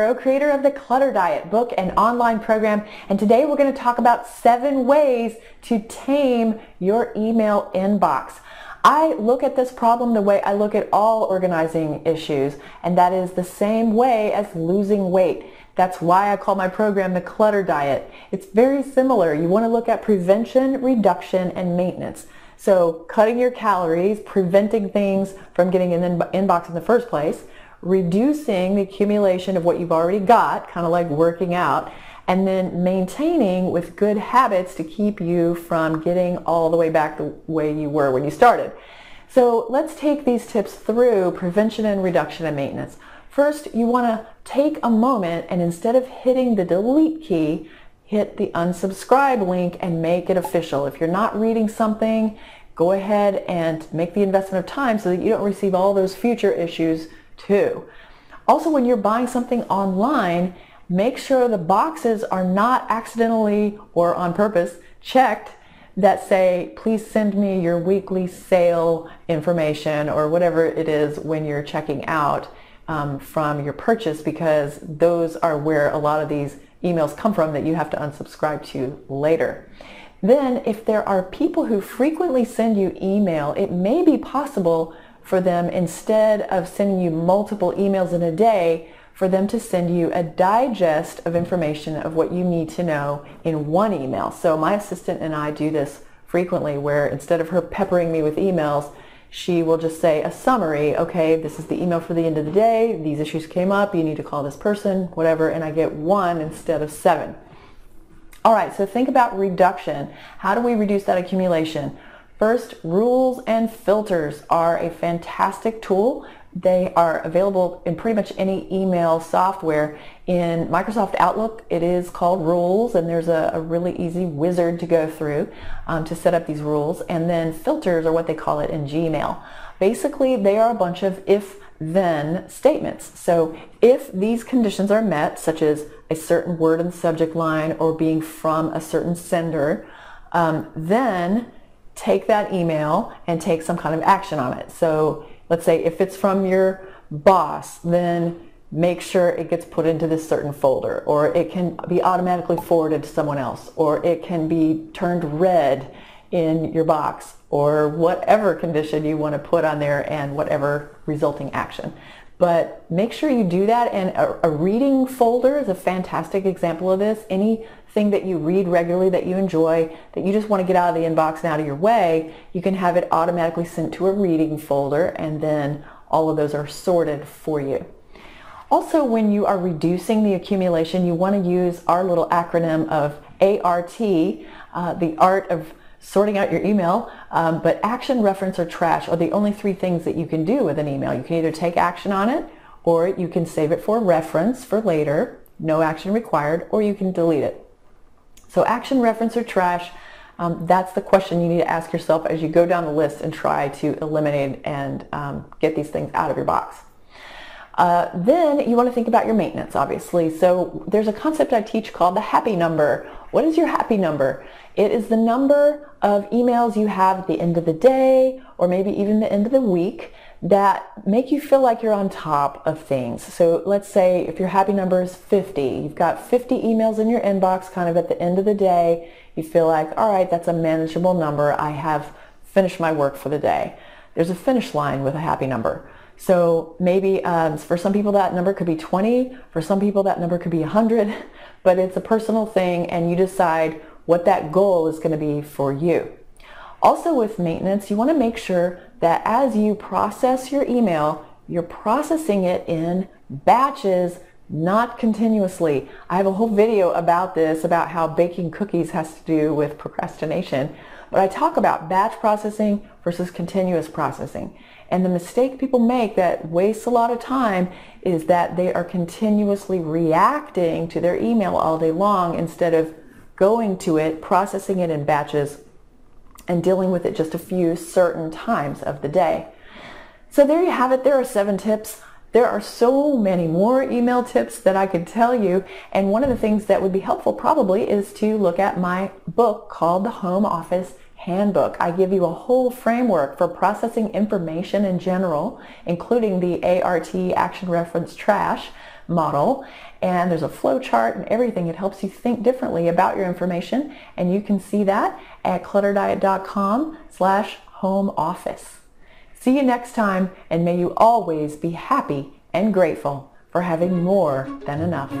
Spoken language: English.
Marrero, creator of the Clutter Diet book and online program, and today we're going to talk about 7 ways to tame your email inbox. I look at this problem the way I look at all organizing issues, and that is the same way as losing weight. That's why I call my program the Clutter Diet. It's very similar. You want to look at prevention, reduction, and maintenance. So cutting your calories, preventing things from getting in the inbox in the first place, reducing the accumulation of what you've already got, kind of like working out, and then maintaining with good habits to keep you from getting all the way back the way you were when you started. So let's take these tips through prevention and reduction and maintenance. First, you want to take a moment and instead of hitting the delete key, hit the unsubscribe link and make it official. If you're not reading something, go ahead and make the investment of time so that you don't receive all those future issues too. Also, when you're buying something online, make sure the boxes are not accidentally or on purpose checked that say, please send me your weekly sale information or whatever it is when you're checking out from your purchase, because those are where a lot of these emails come from that you have to unsubscribe to later. Then, if there are people who frequently send you email, it may be possible for them, instead of sending you multiple emails in a day, for them to send you a digest of information of what you need to know in one email. So my assistant and I do this frequently, where instead of her peppering me with emails, she will just say a summary. Okay, this is the email for the end of the day. These issues came up. You need to call this person, whatever, and I get 1 instead of 7. All right, so think about reduction. How do we reduce that accumulation? First, rules and filters are a fantastic tool. They are available in pretty much any email software. In Microsoft Outlook, it is called Rules, and there's a really easy wizard to go through to set up these rules. And then filters are what they call it in Gmail. Basically, they are a bunch of if-then statements. So if these conditions are met, such as a certain word in the subject line or being from a certain sender, then take that email and take some kind of action on it. So let's say if it's from your boss, then make sure it gets put into this certain folder, or it can be automatically forwarded to someone else, or it can be turned red in your box, or whatever condition you want to put on there and whatever resulting action. But make sure you do that, and a reading folder is a fantastic example of this. Anything that you read regularly that you enjoy, that you just want to get out of the inbox and out of your way, you can have it automatically sent to a reading folder, and then all of those are sorted for you. Also, when you are reducing the accumulation, you want to use our little acronym of ART, the art of sorting out your email, but action, reference, or trash are the only 3 things that you can do with an email. You can either take action on it, or you can save it for reference for later, no action required, or you can delete it. So action, reference, or trash, that's the question you need to ask yourself as you go down the list and try to eliminate and get these things out of your box. Then you want to think about your maintenance, obviously. So there's a concept I teach called the happy number. What is your happy number? It is the number of emails you have at the end of the day, or maybe even the end of the week, that make you feel like you're on top of things. So let's say if your happy number is 50, you've got 50 emails in your inbox kind of at the end of the day, you feel like, all right, that's a manageable number. I have finished my work for the day. There's a finish line with a happy number. So maybe for some people that number could be 20, for some people that number could be 100, but it's a personal thing, and you decide what that goal is going to be for you. Also, with maintenance, you want to make sure that as you process your email, you're processing it in batches, not continuously. I have a whole video about this, about how baking cookies has to do with procrastination, but I talk about batch processing versus continuous processing. And the mistake people make that wastes a lot of time is that they are continuously reacting to their email all day long instead of going to it, processing it in batches, and dealing with it just a few certain times of the day. So there you have it. There are 7 tips. There are so many more email tips that I could tell you, and one of the things that would be helpful probably is to look at my book called The Home Office Handbook. I give you a whole framework for processing information in general, including the ART, action, reference, trash, model, and there's a flow chart and everything. It helps you think differently about your information, and you can see that at clutterdiet.com/home office. See you next time, and may you always be happy and grateful for having more than enough.